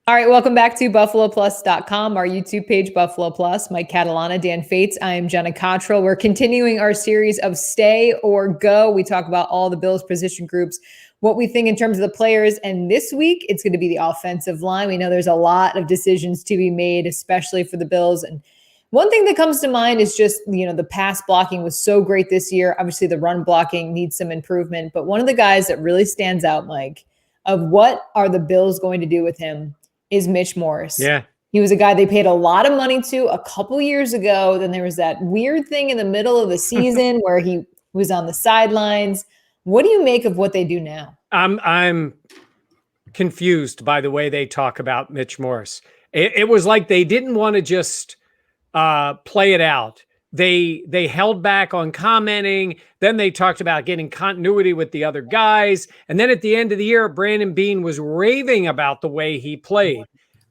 All right, welcome back to BuffaloPlus.com, our YouTube page, Buffalo Plus. Mike Catalana, Dan Fetes. I am Jenna Cottrell. We're continuing our series of Stay or Go. We talk about all the Bills position groups, what we think in terms of the players. And this week, it's going to be the offensive line. We know there's a lot of decisions to be made, especially for the Bills. And one thing that comes to mind is just, the pass blocking was so great this year. Obviously, the run blocking needs some improvement. But one of the guys that really stands out, Mike, of what are the Bills going to do with him is Mitch Morse. Yeah. He was a guy they paid a lot of money to a couple years ago. Then there was that weird thing in the middle of the season where he was on the sidelines. What do you make of what they do now? I'm confused by the way they talk about Mitch Morse. It was like they didn't want to just play it out. They held back on commenting. Then they talked about getting continuity with the other guys. And then at the end of the year, Brandon Beane was raving about the way he played.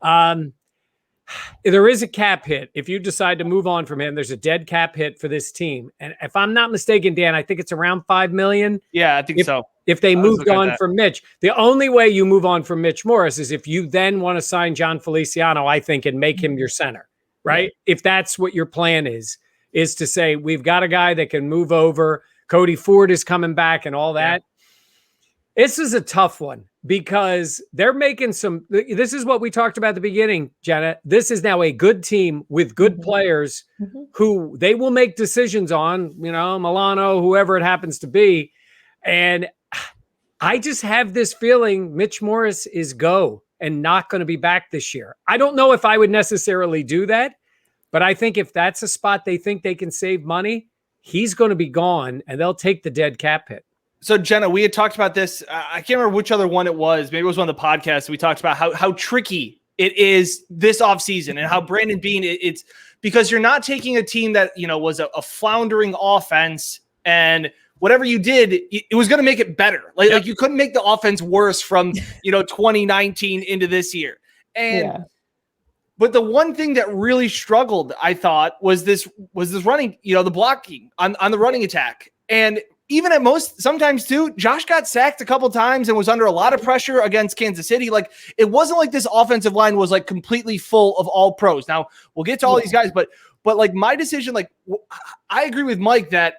There is a cap hit. If you decide to move on from him, there's a dead cap hit for this team. And if I'm not mistaken, Dan, I think it's around $5 million. Yeah, I think so. If they moved on from Mitch, the only way you move on from Mitch Morse is if you then want to sign Jon Feliciano, I think, and make him your center, right? Yeah. If that's what your plan is to say, we've got a guy that can move over. Cody Ford is coming back and all that. Yeah. This is a tough one because they're making this is what we talked about at the beginning, Jenna. This is now a good team with good players who they will make decisions on, Milano, whoever it happens to be. And I just have this feeling Mitch Morse is go and not going to be back this year. I don't know if I would necessarily do that. But I think if that's a spot they think they can save money, he's going to be gone, and they'll take the dead cap hit. So, Jenna, we had talked about this. I can't remember which other one it was. Maybe it was one of the podcasts. We talked about how tricky it is this offseason and how Brandon Beane, it's because you're not taking a team that, was a floundering offense, and whatever you did, it was going to make it better. Like you couldn't make the offense worse from, 2019 into this year. And But the one thing that really struggled, I thought, was this running, the blocking on the running attack. And even at sometimes too, Josh got sacked a couple times and was under a lot of pressure against Kansas City. Like, it wasn't like this offensive line was like completely full of all pros. Now we'll get to all these guys, but like my decision, like I agree with Mike that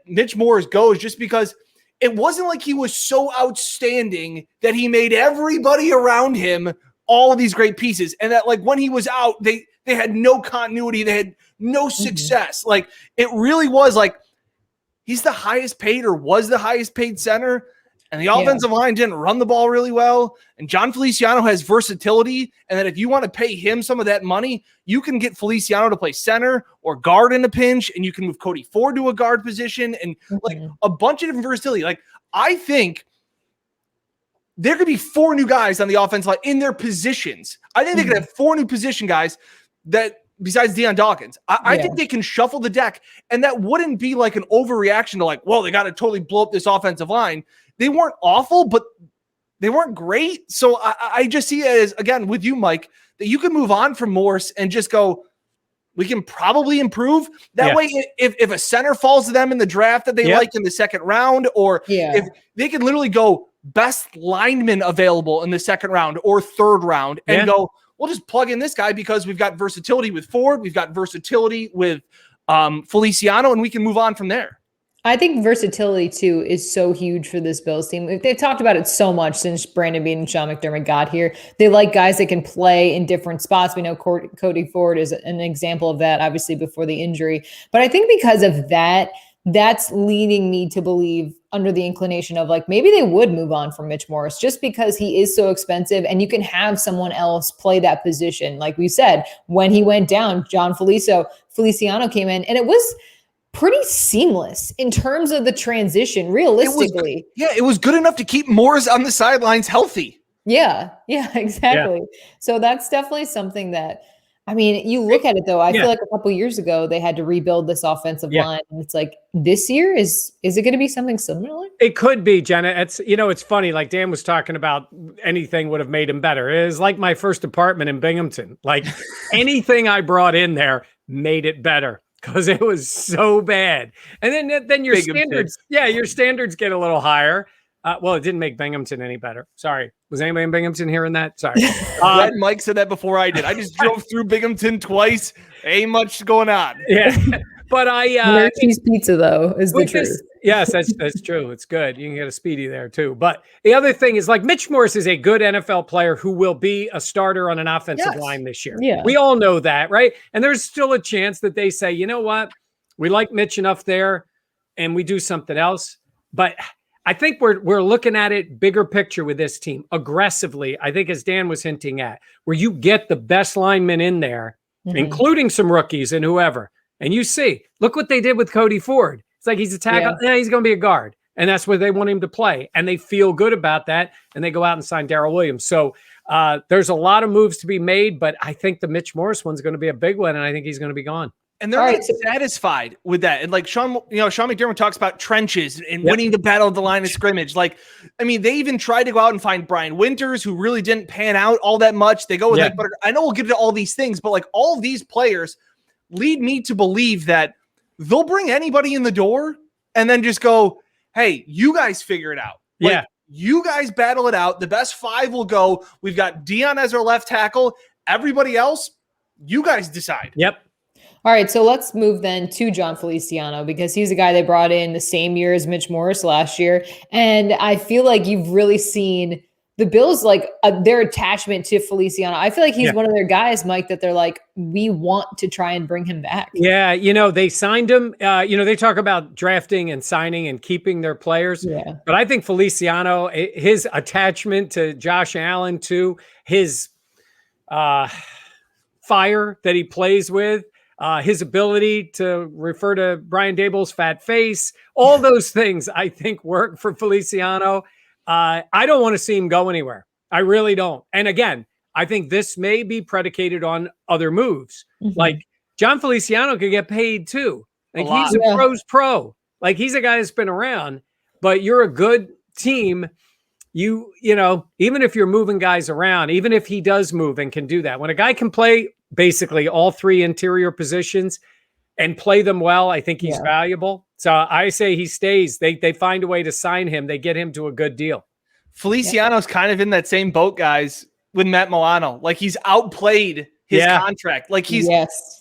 Mitch Morse goes just because it wasn't like he was so outstanding that he made everybody around him all of these great pieces, and that like when he was out, they had no continuity, they had no success. Like, it really was like he's the highest paid or was the highest paid center, and the offensive line didn't run the ball really well. And Jon Feliciano has versatility, and that if you want to pay him some of that money, you can get Feliciano to play center or guard in a pinch, and you can move Cody Ford to a guard position, and like a bunch of different versatility. Like, I think there could be 4 new guys on the offensive line in their positions. I think they could have 4 new position guys that besides Deion Dawkins. I think they can shuffle the deck, and that wouldn't be like an overreaction to like, well, they got to totally blow up this offensive line. They weren't awful, but they weren't great. So I just see it as, again, with you, Mike, that you can move on from Morse and just go, we can probably improve. That way, if a center falls to them in the draft that they like in the second round, or if they can literally go best lineman available in the second round or third round and go, we'll just plug in this guy because we've got versatility with Ford, we've got versatility with Feliciano, and we can move on from there. I think versatility too is so huge for this Bills team. They've talked about it so much since Brandon Beane and Sean McDermott got here. They like guys that can play in different spots. We know Cody Ford is an example of that, obviously before the injury. But I think because of that, that's leading me to believe, under the inclination of like, maybe they would move on from Mitch Morse just because he is so expensive and you can have someone else play that position. Like we said, when he went down, Jon Feliciano came in, and it was pretty seamless in terms of the transition, realistically. It was good enough to keep Morse on the sidelines healthy. Yeah, exactly. Yeah. So that's definitely something that, I mean, you look at it though, I feel like a couple years ago they had to rebuild this offensive line, and it's like, this year is it going to be something similar? It could be, Jenna. It's it's funny. Like Dan was talking about, anything would have made him better. It was like my first apartment in Binghamton. Like anything I brought in there made it better because it was so bad. And then your standards, your standards get a little higher. Well, it didn't make Binghamton any better. Sorry. Was anybody in Binghamton hearing that? Sorry. Glad Mike said that before I did. I just drove through Binghamton twice. Ain't much going on. Yeah. But Rare cheese pizza, though, is the truth. Yes, that's true. It's good. You can get a speedy there, too. But the other thing is, like, Mitch Morse is a good NFL player who will be a starter on an offensive line this year. Yeah. We all know that, right? And there's still a chance that they say, you know what? We like Mitch enough there, and we do something else. But I think we're looking at it bigger picture with this team aggressively. I think, as Dan was hinting at, where you get the best linemen in there, including some rookies and whoever. And you see, look what they did with Cody Ford. It's like he's a tackle. Yeah, he's going to be a guard. And that's where they want him to play. And they feel good about that. And they go out and sign Daryl Williams. So there's a lot of moves to be made. But I think the Mitch Morse one's going to be a big one. And I think he's going to be gone. And they're not satisfied with that. And like Sean McDermott talks about trenches and winning the battle of the line of scrimmage. Like, I mean, they even tried to go out and find Brian Winters, who really didn't pan out all that much. They go with Ike Boettger. I know we'll get into all these things, but like all of these players lead me to believe that they'll bring anybody in the door and then just go, hey, you guys figure it out. Like, you guys battle it out. The best 5 will go. We've got Dion as our left tackle. Everybody else, you guys decide. Yep. All right, so let's move then to Jon Feliciano, because he's a guy they brought in the same year as Mitch Morse last year. And I feel like you've really seen the Bills, like their attachment to Feliciano. I feel like he's one of their guys, Mike, that they're like, we want to try and bring him back. Yeah, they signed him. They talk about drafting and signing and keeping their players. Yeah. But I think Feliciano, his attachment to Josh Allen, to his fire that he plays with, his ability to refer to Brian Daboll's fat face, all those things I think work for Feliciano. I don't want to see him go anywhere. I really don't. And again, I think this may be predicated on other moves. Like Jon Feliciano could get paid too. Like he's a pro's pro. Like he's a guy that's been around, but you're a good team. You know, even if you're moving guys around, even if he does move and can do that, when a guy can play basically all 3 interior positions and play them well, I think he's valuable. So I say he stays. They find a way to sign him. They get him to a good deal. Feliciano's kind of in that same boat, guys, with Matt Milano. Like he's outplayed his contract. Like he's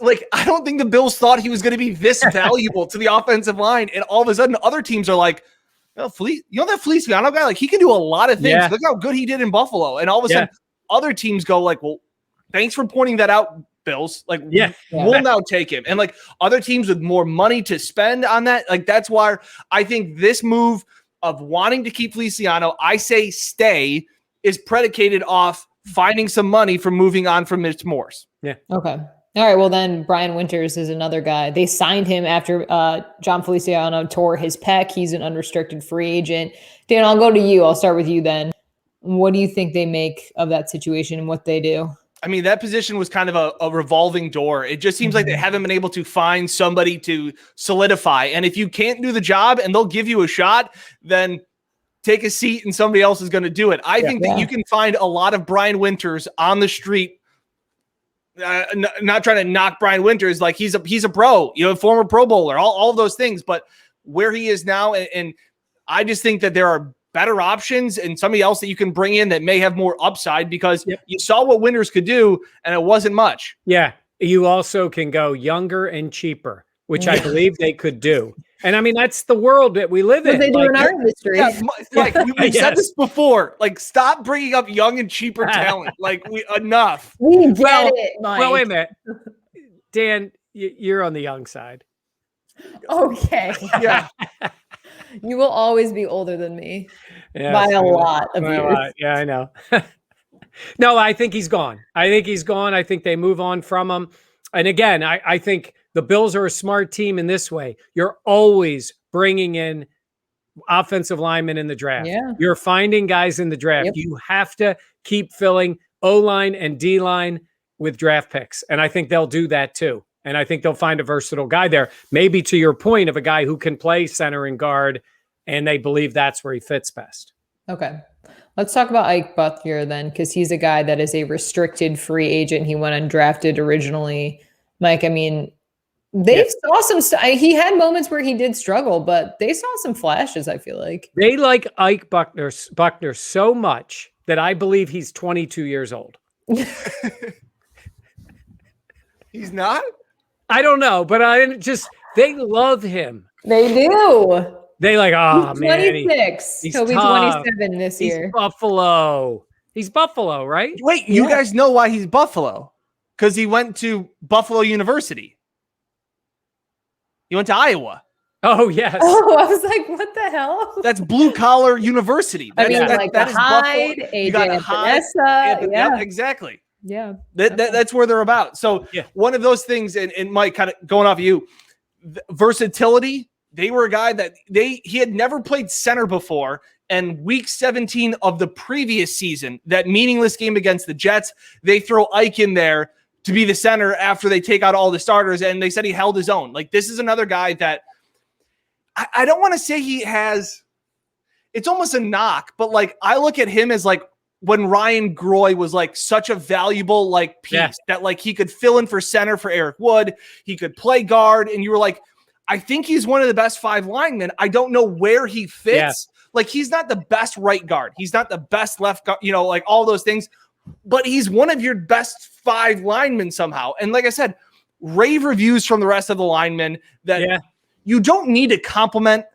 like, I don't think the Bills thought he was going to be this valuable to the offensive line. And all of a sudden other teams are like, oh, you know that Feliciano guy? Like he can do a lot of things. Look how good he did in Buffalo. And all of a sudden other teams go like, well, thanks for pointing that out, Bills. Like, we'll now take him. And like other teams with more money to spend on that, like that's why I think this move of wanting to keep Feliciano, I say stay, is predicated off finding some money from moving on from Mitch Morse. Yeah. Okay. All right. Well, then Brian Winters is another guy. They signed him after Jon Feliciano tore his pec. He's an unrestricted free agent. Dan, I'll go to you. I'll start with you then. What do you think they make of that situation and what they do? I mean, that position was kind of a revolving door. It just seems like they haven't been able to find somebody to solidify. And if you can't do the job and they'll give you a shot, then take a seat and somebody else is going to do it. I think that you can find a lot of Brian Winters on the street. Not trying to knock Brian Winters, like he's a pro, former Pro Bowler, all of those things. But where he is now, and I just think that there are better options and somebody else that you can bring in that may have more upside, because you saw what Winters could do and it wasn't much. Yeah. You also can go younger and cheaper, which I believe they could do. And I mean, that's the world that we live in. They do in our industry. Yeah, like we've said this before, like stop bringing up young and cheaper talent. Like enough. We get it, Mike. Well, wait a minute. Dan, you're on the young side. Okay. Yeah. You will always be older than me by a lot of years. Yeah, I know. No, I think he's gone. I think they move on from him. And again, I think the Bills are a smart team in this way. You're always bringing in offensive linemen in the draft. Yeah. You're finding guys in the draft. Yep. You have to keep filling O-line and D-line with draft picks. And I think they'll do that too. And I think they'll find a versatile guy there, maybe to your point of a guy who can play center and guard, and they believe that's where he fits best. Okay. Let's talk about Ike Boettger then, because he's a guy that is a restricted free agent. He went undrafted originally. Mike, I mean, They saw some. He had moments where he did struggle, but they saw some flashes. I feel like they like Ike Boettger so much that I believe he's 22 years old. He's not. I don't know, but they love him. They do. They like, oh he's man, 26. He'll be 27 this year. He's Buffalo. He's Buffalo, right? Wait, you guys know why he's Buffalo? Because he went to Buffalo University. He went to Iowa. Oh, yes. Oh, I was like, what the hell? That's blue collar university. That is Hyde, AJ and Vanessa. Yeah, exactly. Yeah. That's where they're about. So one of those things, and Mike, kind of going off of you, versatility. They were a guy that he had never played center before. And week 17 of the previous season, that meaningless game against the Jets, they throw Ike in there to be the center after they take out all the starters. And they said he held his own. Like, this is another guy that I don't want to say he has, it's almost a knock, but like, I look at him as like when Ryan Groy was like such a valuable like piece that like he could fill in for center for Eric Wood. He could play guard. And you were like, I think he's one of the best 5 linemen. I don't know where he fits. Yeah. Like, he's not the best right guard. He's not the best left guard, like all those things, but he's one of your best 5 linemen somehow. And like I said, rave reviews from the rest of the linemen that you don't need to compliment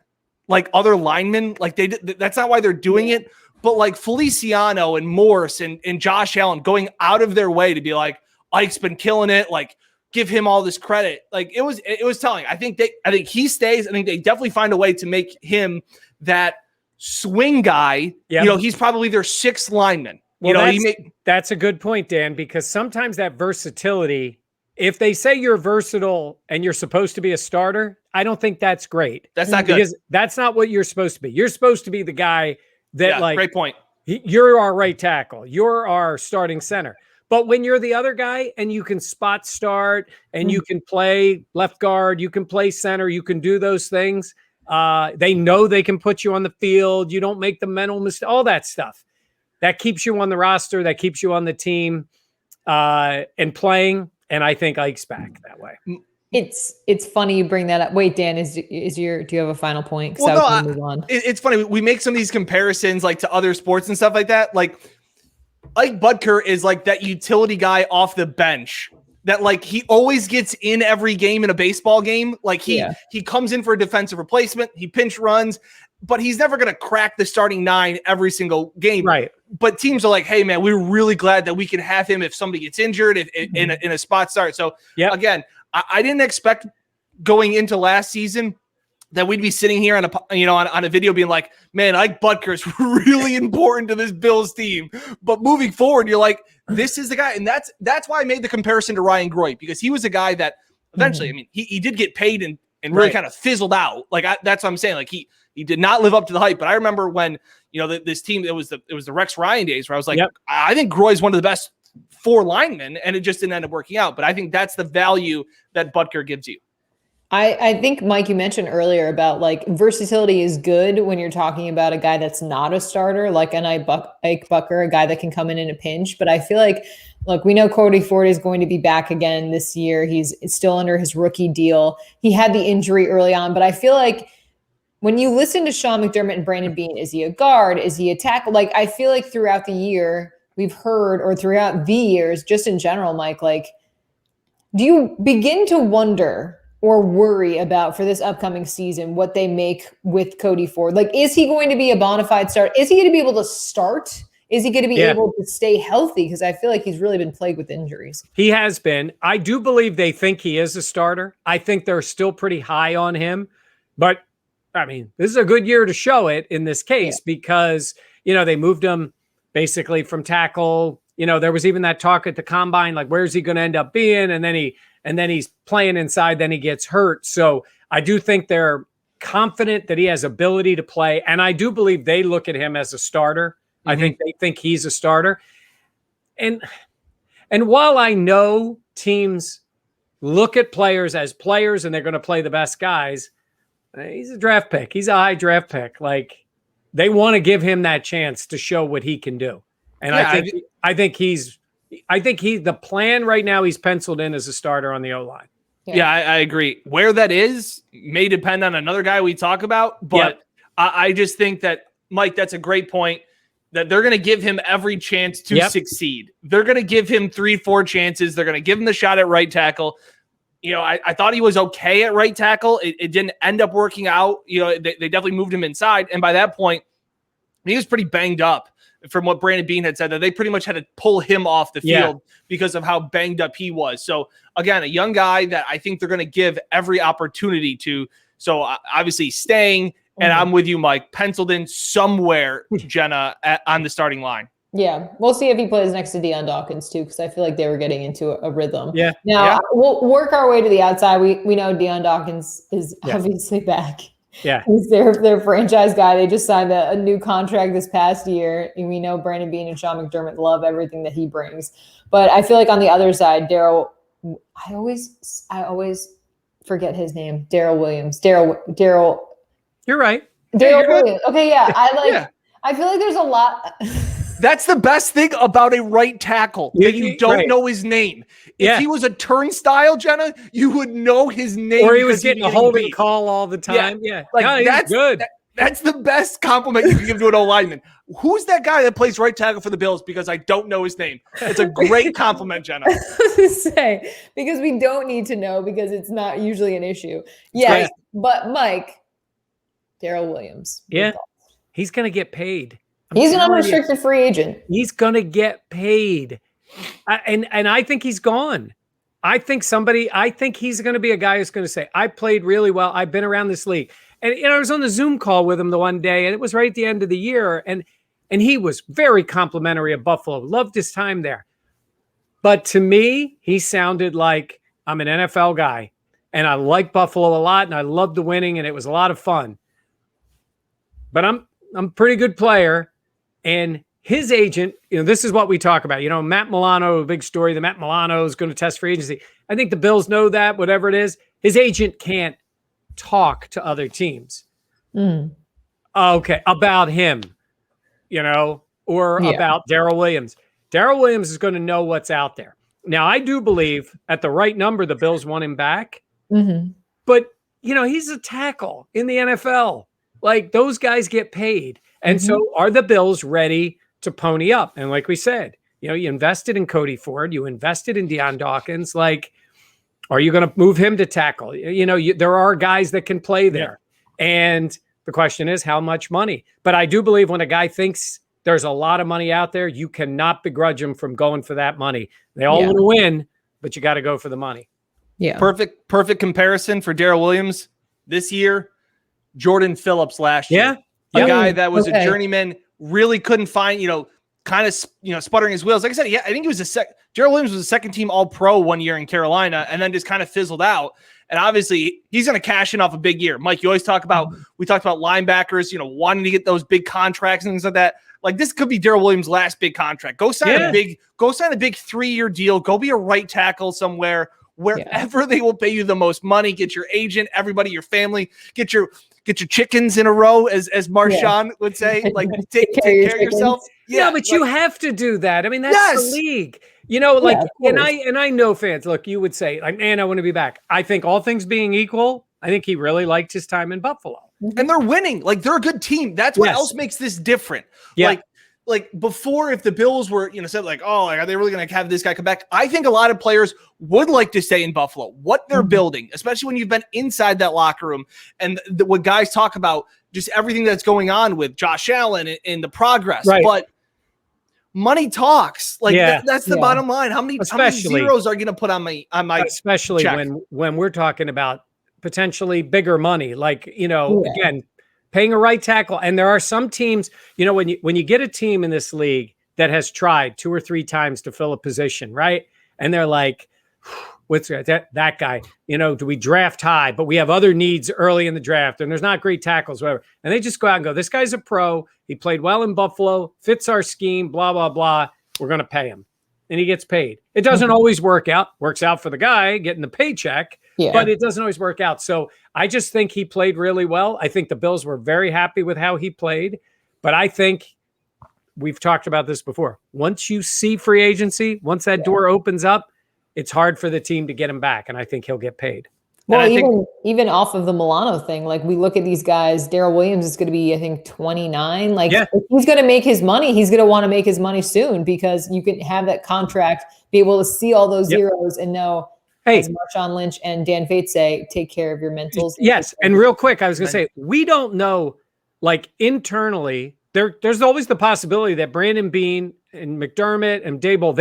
like other linemen. Like that's not why they're doing it. But like Feliciano and Morse and Josh Allen going out of their way to be like, Ike's been killing it. Like, give him all this credit. Like, it was telling. I think he stays. I think they definitely find a way to make him that swing guy. Yep. He's probably their 6th lineman. Well, that's a good point, Dan, because sometimes that versatility, if they say you're versatile and you're supposed to be a starter, I don't think that's great. That's not good. Because that's not what you're supposed to be. You're supposed to be the guy that great point. You're our right tackle. You're our starting center. But when you're the other guy and you can spot start and you can play left guard, you can play center, you can do those things. They know they can put you on the field. You don't make the mental mistake, all that stuff. That keeps you on the roster. That keeps you on the team and playing. And I think Ike's back that way. It's funny you bring that up. Wait, Dan, do you have a final point? Well, no, move on. It's funny. We make some of these comparisons like to other sports and stuff like that. Like, Ike Boettger is like that utility guy off the bench that like he always gets in every game in a baseball game. Like he comes in for a defensive replacement. He pinch runs, but he's never going to crack the starting 9 every single game. Right. But teams are like, hey man, we're really glad that we can have him if somebody gets injured in a spot start. So again, I didn't expect going into last season that we'd be sitting here on a video being like, man, Ike Boettger is really important to this Bills team. But moving forward, you're like, this is the guy. And that's why I made the comparison to Ryan Groy, because he was a guy that eventually, I mean, he did get paid and really kind of fizzled out. Like that's what I'm saying. Like he did not live up to the hype. But I remember when, this team, it was the Rex Ryan days where I was like, I think Groy's one of the best 4 linemen, and it just didn't end up working out. But I think that's the value that Boettger gives you. I think, Mike, you mentioned earlier about like versatility is good when you're talking about a guy that's not a starter, like an Ike Boettger, a guy that can come in a pinch. But I feel like, look, we know Cody Ford is going to be back again this year. He's still under his rookie deal. He had the injury early on, but I feel like when you listen to Sean McDermott and Brandon Beane, is he a guard? Is he a tackle? Like, I feel like throughout the year we've heard, or throughout the years, just in general, Mike, like, do you begin to wonder or worry about for this upcoming season what they make with Cody Ford? Like, is he going to be a bona fide start? Is he going to be able to start? Is he going to be able to stay healthy? Because I feel like he's really been plagued with injuries. He has been. I do believe they think he is a starter. I think they're still pretty high on him. But, I mean, this is a good year to show it in this case because, they moved him basically from tackle. There was even that talk at the combine, like, where's he going to end up being? And then he's playing inside, then he gets hurt. So I do think they're confident that he has ability to play. And I do believe they look at him as a starter. Mm-hmm. I think they think he's a starter. And while I know teams look at players as players and they're going to play the best guys, he's a draft pick. He's a high draft pick. Like, they want to give him that chance to show what he can do. And I think the plan right now, he's penciled in as a starter on the O-line. Yeah, I agree. Where that is may depend on another guy we talk about, but I just think that, Mike, that's a great point, that they're going to give him every chance to succeed. They're going to give him 3-4 chances. They're going to give him the shot at right tackle. I thought he was okay at right tackle. It didn't end up working out. They definitely moved him inside. And by that point, he was pretty banged up, from what Brandon Beane had said, that they pretty much had to pull him off the field because of how banged up he was. So again, a young guy that I think they're going to give every opportunity to. So obviously staying, and I'm with you, Mike, penciled in somewhere, Jenna, on the starting line. Yeah, we'll see if he plays next to Deion Dawkins too, because I feel like they were getting into a rhythm. Yeah. Now we'll work our way to the outside. We know Deion Dawkins is obviously back. Yeah, he's their franchise guy. They just signed a new contract this past year, and we know Brandon Beane and Sean McDermott love everything that he brings. But I feel like on the other side, Daryl, I always forget his name. Daryl Williams. Daryl. You're right. Daryl Williams. Okay, yeah. I feel like there's a lot. That's the best thing about a right tackle, that you don't know his name. If he was a turnstile, Jenna, you would know his name. Or he was getting a holding call all the time. Yeah. That's good. That's the best compliment you can give to an O-lineman. Who's that guy that plays right tackle for the Bills? Because I don't know his name. It's a great compliment, Jenna. I was going to say, because we don't need to know, because it's not usually an issue. Yes, but Mike, Daryl Williams. Yeah. He's going to get paid. He's an unrestricted free agent. He's going to get paid. And I think he's gone. I think he's going to be a guy who's going to say, I played really well. I've been around this league. And I was on the Zoom call with him the one day, and it was right at the end of the year. And he was very complimentary of Buffalo. Loved his time there. But to me, he sounded like, I'm an NFL guy, and I like Buffalo a lot, and I loved the winning, and it was a lot of fun. But I'm a pretty good player. And his agent, this is what we talk about. Matt Milano, a big story. The Matt Milano is going to test free agency. I think the Bills know that, whatever it is. His agent can't talk to other teams. Okay, about him, or about Daryl Williams. Daryl Williams is going to know what's out there. Now, I do believe at the right number, the Bills want him back. But, he's a tackle in the NFL. Like, those guys get paid. And so are the Bills ready to pony up? And like we said, you invested in Cody Ford, you invested in Deion Dawkins. Like, are you going to move him to tackle? There are guys that can play there. Yeah. And the question is, how much money? But I do believe when a guy thinks there's a lot of money out there, you cannot begrudge him from going for that money. They all want to win, but you got to go for the money. Yeah. Perfect comparison for Daryl Williams this year. Jordan Phillips last year. A guy that was a journeyman, really couldn't find, kind of, sputtering his wheels. Like I said, I think he was Daryl Williams was a second team All-Pro one year in Carolina, and then just kind of fizzled out. And obviously he's going to cash in off a big year. Mike, you always talk about, we talked about linebackers, wanting to get those big contracts and things like that. Like, this could be Daryl Williams' last big contract. Go sign a big 3-year deal. Go be a right tackle somewhere, wherever they will pay you the most money. Get your agent, everybody, your family, get your chickens in a row, as Marshawn would say. Like, take care of yourself. Yeah, but you have to do that. I mean, that's the league. And I know fans, look, you would say, like, man, I want to be back. I think all things being equal, I think he really liked his time in Buffalo. And they're winning. Like, they're a good team. That's what else makes this different. Yeah. Like before, if the Bills were, said like, oh, are they really going to have this guy come back? I think a lot of players would like to stay in Buffalo. What they're building, especially when you've been inside that locker room, and what guys talk about, just everything that's going on with Josh Allen and the progress. Right. But money talks. Like that's the bottom line. How many zeros are you going to put on my especially check? when we're talking about potentially bigger money, like again. Paying a right tackle. And there are some teams, when you get a team in this league that has tried 2 or 3 times to fill a position, right? And they're like, what's that guy? Do we draft high? But we have other needs early in the draft, and there's not great tackles, whatever. And they just go out and go, this guy's a pro. He played well in Buffalo, fits our scheme, blah, blah, blah. We're going to pay him. And he gets paid. It doesn't always work out. Works out for the guy getting the paycheck, but it doesn't always work out. So I just think he played really well. I think the Bills were very happy with how he played. But I think we've talked about this before. Once you see free agency, once that door opens up, it's hard for the team to get him back, and I think he'll get paid. Well, even off of the Milano thing, like we look at these guys, Daryl Williams is going to be, I think, 29. Like if he's going to make his money, he's going to want to make his money soon because you can have that contract, be able to see all those zeros and know, as Marshawn Lynch and Dan Fetes say, take care of your mentals. Yes, and real quick, I was going to say, we don't know, like internally, there's always the possibility that Brandon Beane and McDermott and Daboll,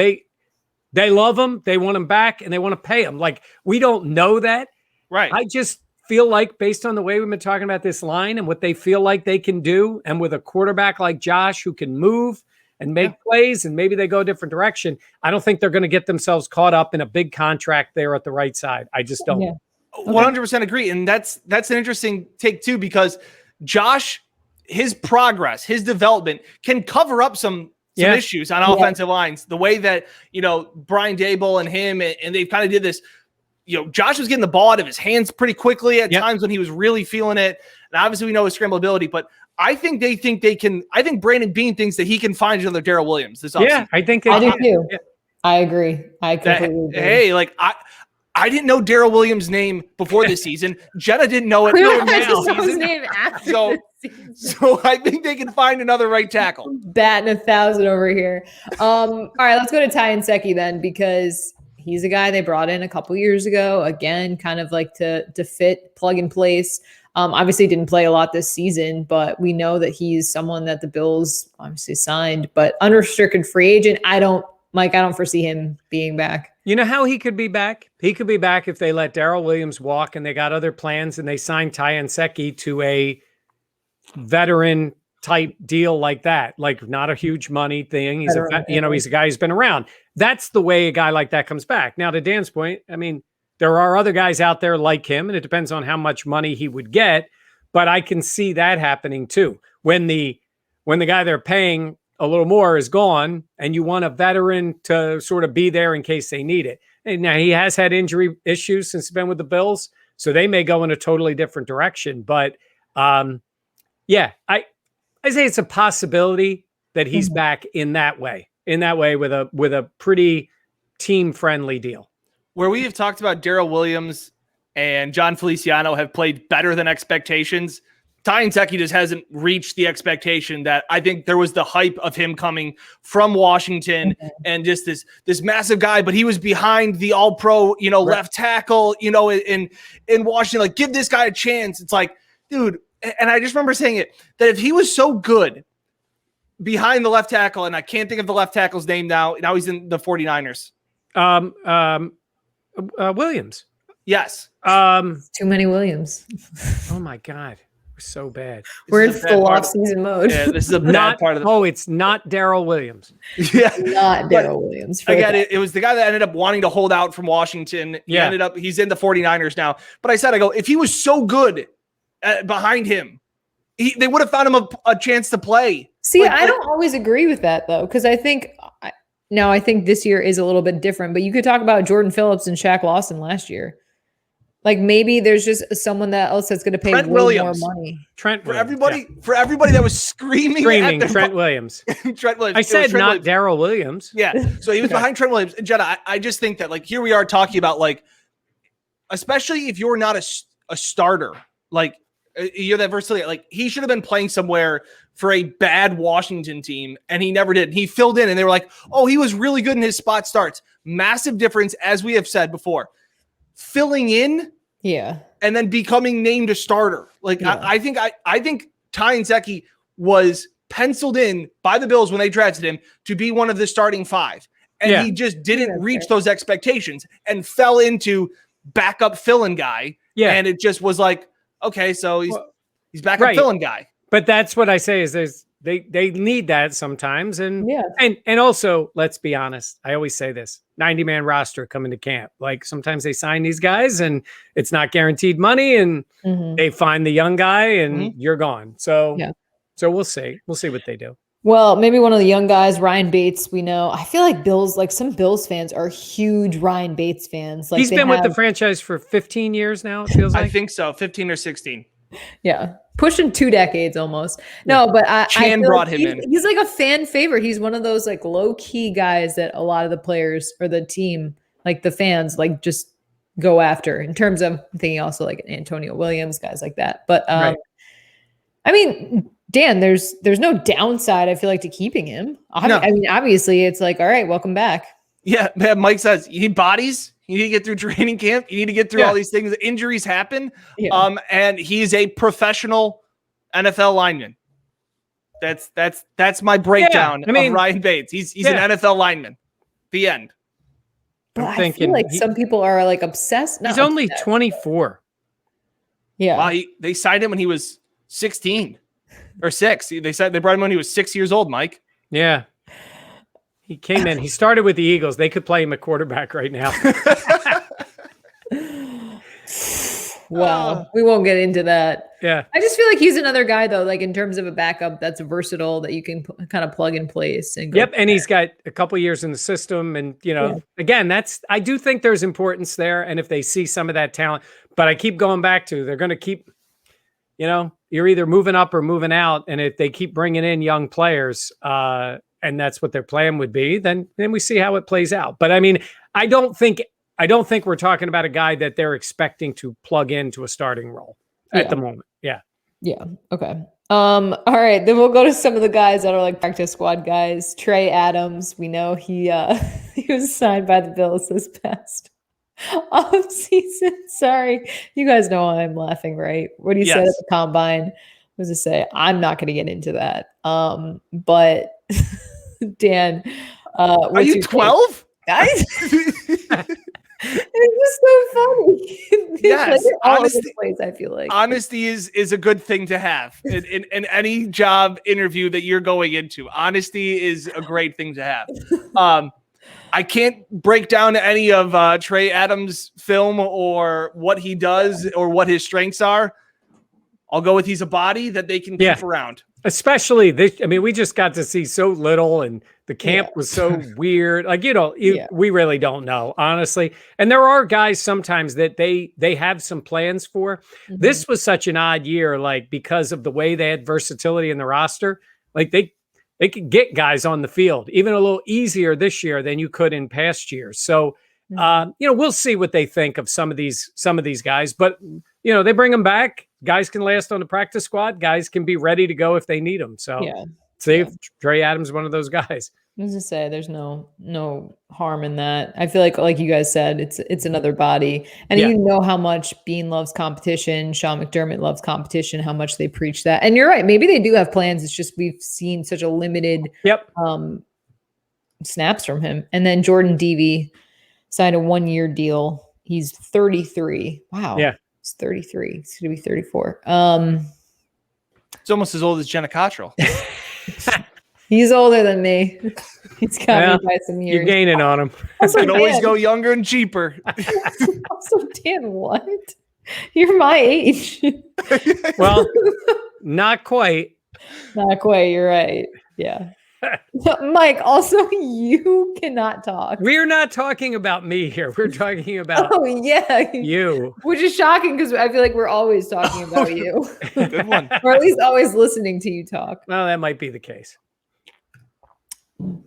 they love him, they want him back, and they want to pay him. Like we don't know that. Right. I just feel like based on the way we've been talking about this line and what they feel like they can do, and with a quarterback like Josh who can move and make plays and maybe they go a different direction, I don't think they're going to get themselves caught up in a big contract there at the right side. I just don't. 100% agree. And that's an interesting take too, because Josh, his progress, his development can cover up some issues on offensive lines. The way that, Brian Daboll and him, and they've kind of did this, Josh was getting the ball out of his hands pretty quickly at times when he was really feeling it. And obviously we know his scramblability, but I think they can. I think Brandon Beane thinks that he can find another Daryl Williams this offseason. Yeah, I think I do too. Yeah. I agree. I completely agree. Hey, like I didn't know Daryl Williams' name before this season. Jenna didn't know it. His name after so I think they can find another right tackle. Batting 1,000 over here. All right, let's go to Nsekhe then, because he's a guy they brought in a couple years ago. Again, kind of like to fit, plug and place. Obviously didn't play a lot this season, but we know that he's someone that the Bills obviously signed, but unrestricted free agent. I don't foresee him being back. You know how he could be back? He could be back if they let Daryl Williams walk and they got other plans and they signed Nsekhe to a veteran type deal like that, like not a huge money thing. He's he's a guy who's been around. That's the way a guy like that comes back. Now, to Dan's point, I mean, there are other guys out there like him, and it depends on how much money he would get, but I can see that happening too. When the guy they're paying a little more is gone and you want a veteran to sort of be there in case they need it. And now he has had injury issues since he's been with the Bills, so they may go in a totally different direction. But I say it's a possibility that he's back in that way with a pretty team friendly deal. Where we have talked about Daryl Williams and Jon Feliciano have played better than expectations, Nsekhe just hasn't reached the expectation that I think there was the hype of him coming from Washington and just this massive guy, but he was behind the all-pro, left tackle, in Washington. Like, give this guy a chance. It's like, dude, and I just remember saying it, that if he was so good behind the left tackle, and I can't think of the left tackle's name now he's in the 49ers. Williams. Yes. Too many Williams. Oh my God. We're so bad. We're in full off-season mode. Yeah, this is a bad part of the. Oh, it's not Daryl Williams. Yeah, not Daryl Williams. Again, it was the guy that ended up wanting to hold out from Washington. He's in the 49ers now. But I go, if he was so good behind him, they would have found him a chance to play. See, I don't always agree with that though, because I think this year is a little bit different. But you could talk about Jordan Phillips and Shaq Lawson last year. Like maybe there's just someone else that's going to pay Trent way Williams. more money. Trent for Williams, everybody that was screaming Trent Williams. Trent Williams. I said not Daryl Williams. Yeah. So he was behind Trent Williams. Jenna, I just think that like here we are talking about like, especially if you're not a starter, like you're that versatility. Like he should have been playing somewhere for a bad Washington team, and he never did. He filled in, and they were like, "Oh, he was really good in his spot starts." Massive difference, as we have said before. Filling in, and then becoming named a starter. Like I think Nsekhe was penciled in by the Bills when they drafted him to be one of the starting five, and he just didn't reach those expectations and fell into backup fill-in guy. Yeah, and it just was like, okay, so he's backup fill-in guy. But that's what I say is they need that sometimes, and also let's be honest. I always say this: 90-man roster coming to camp. Like sometimes they sign these guys, and it's not guaranteed money, and they find the young guy, and you're gone. So we'll see. We'll see what they do. Well, maybe one of the young guys, Ryan Bates. We know. I feel like some Bills fans are huge Ryan Bates fans. Like he's been with the franchise for 15 years now. It feels like. I think so, 15 or 16. Yeah. Pushing 2 decades almost. No, but Chan brought him in. He's like a fan favorite. He's one of those like low key guys that a lot of the players or the team like the fans like just go after in terms of thinking also like Antonio Williams, guys like that. But Right. I mean, Dan, there's no downside, I feel like, to keeping him. No. I mean, obviously it's like, all right, welcome back. Yeah, man, Mike says you need bodies. You need to get through training camp. You need to get through all these things. Injuries happen. Yeah. And he's a professional NFL lineman. That's my breakdown of Ryan Bates. He's an NFL lineman. The end. But I feel like some people are like obsessed. He's only 24. Yeah. Wow, they signed him when he was 16 or 6. They brought him when he was 6 years old, Mike. Yeah. He came in. He started with the Eagles. They could play him at quarterback right now. Well, we won't get into that. Yeah. I just feel like he's another guy, though, like in terms of a backup that's versatile that you can kind of plug in place. And and he's got a couple years in the system. And, again, I do think there's importance there. And if they see some of that talent, but I keep going back to, they're going to keep, you're either moving up or moving out. And if they keep bringing in young players, and that's what their plan would be, then we see how it plays out. But I mean, I don't think we're talking about a guy that they're expecting to plug into a starting role at the moment. Yeah. Yeah. Okay. All right. Then we'll go to some of the guys that are like practice squad guys. Trey Adams. We know he was signed by the Bills this past off season. Sorry. You guys know why I'm laughing, right? What he said at the combine was to say, I'm not going to get into that. But Dan, are you 12? Guys? It's just so funny. Yes, like honesty, place, I feel like honesty is a good thing to have in any job interview that you're going into. Honesty is a great thing to have. I can't break down any of Trey Adams' film or what he does or what his strengths are. I'll go with he's a body that they can keep around. Especially this, I mean, we just got to see so little, and the camp was so weird. Like, we really don't know, honestly. And there are guys sometimes that they have some plans for. Mm-hmm. This was such an odd year, like because of the way they had versatility in the roster. Like they could get guys on the field even a little easier this year than you could in past years. So, we'll see what they think of some of these guys, but they bring them back. Guys can last on the practice squad. Guys can be ready to go if they need them. So Trey Adams, one of those guys. I was to say, there's no harm in that. I feel like you guys said, it's another body, and you know how much Bean loves competition. Sean McDermott loves competition. How much they preach that, and you're right. Maybe they do have plans. It's just we've seen such a limited snaps from him. And then Jordan Devey signed a 1-year deal. He's 33. Wow. Yeah. He's 33. He's going to be 34. It's almost as old as Jenna Cottrell. He's older than me. He's got me by some years. You're gaining on him. You can always go younger and cheaper. Also, Dan, what? You're my age. Well, not quite. Not quite. You're right. Yeah. Mike, also, you cannot talk. We're not talking about me here. We're talking about you. Which is shocking because I feel like we're always talking about you. Good one. Or at least always listening to you talk. Well, that might be the case.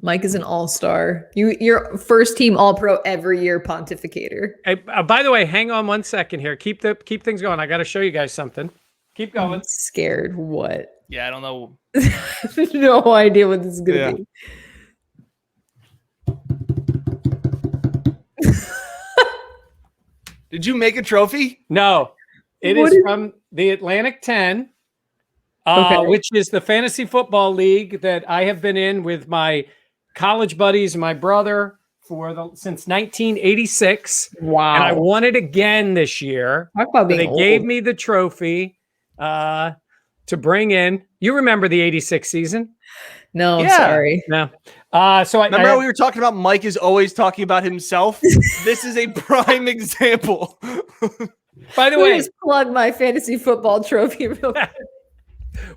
Mike is an all-star. You're first team all-pro every year pontificator. Hey, by the way, hang on 1 second here. Keep things going. I got to show you guys something. Keep going. I'm scared. What? Yeah, I don't know. No idea what this is going to be. Did you make a trophy? No. It is from the Atlantic 10, which is the fantasy football league that I have been in with my college buddies and my brother since 1986. Wow. And I won it again this year. Talk about being old. Gave me the trophy to bring in. You remember the 86 season? No, I'm sorry. No. So remember how we were talking about Mike is always talking about himself? This is a prime example. By the way, just plug my fantasy football trophy real quick.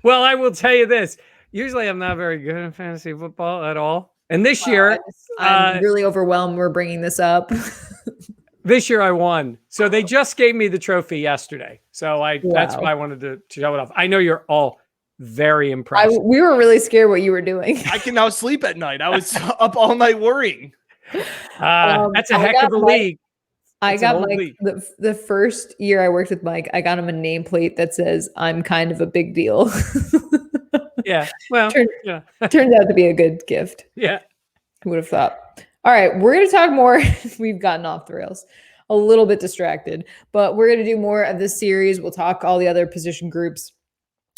Well, I will tell you this. Usually I'm not very good at fantasy football at all. And this year, I'm really overwhelmed we're bringing this up. This year I won. So they just gave me the trophy yesterday. So that's why I wanted to show it off. I know you're all very impressed. We were really scared what you were doing. I can now sleep at night. I was up all night worrying. That's a heck of a league. I got Mike the first year I worked with Mike. I got him a nameplate that says "I'm kind of a big deal." Yeah, well, turned out to be a good gift. Yeah, who would have thought? All right, we're going to talk more. We've gotten off the rails, a little bit distracted, but we're going to do more of this series. We'll talk all the other position groups.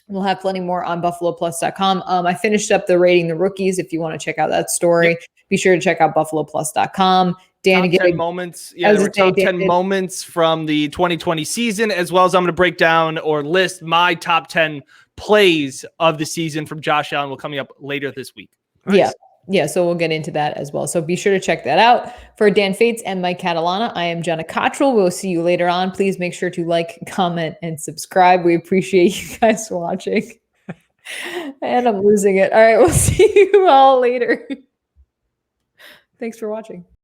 We'll have plenty more on BuffaloPlus.com. I finished up the rating the rookies. If you want to check out that story, be sure to check out BuffaloPlus.com. Dan, top 10 moments. Yeah, there were top 10 moments from the 2020 season, as well as I'm going to break down or list my top 10 plays of the season from Josh Allen. Will coming up later this week. Nice. Yeah. So we'll get into that as well. So be sure to check that out. For Dan Fetes and Mike Catalana, I am Jenna Cottrell. We'll see you later on. Please make sure to like, comment, and subscribe. We appreciate you guys watching. And I'm losing it. All right. We'll see you all later. Thanks for watching.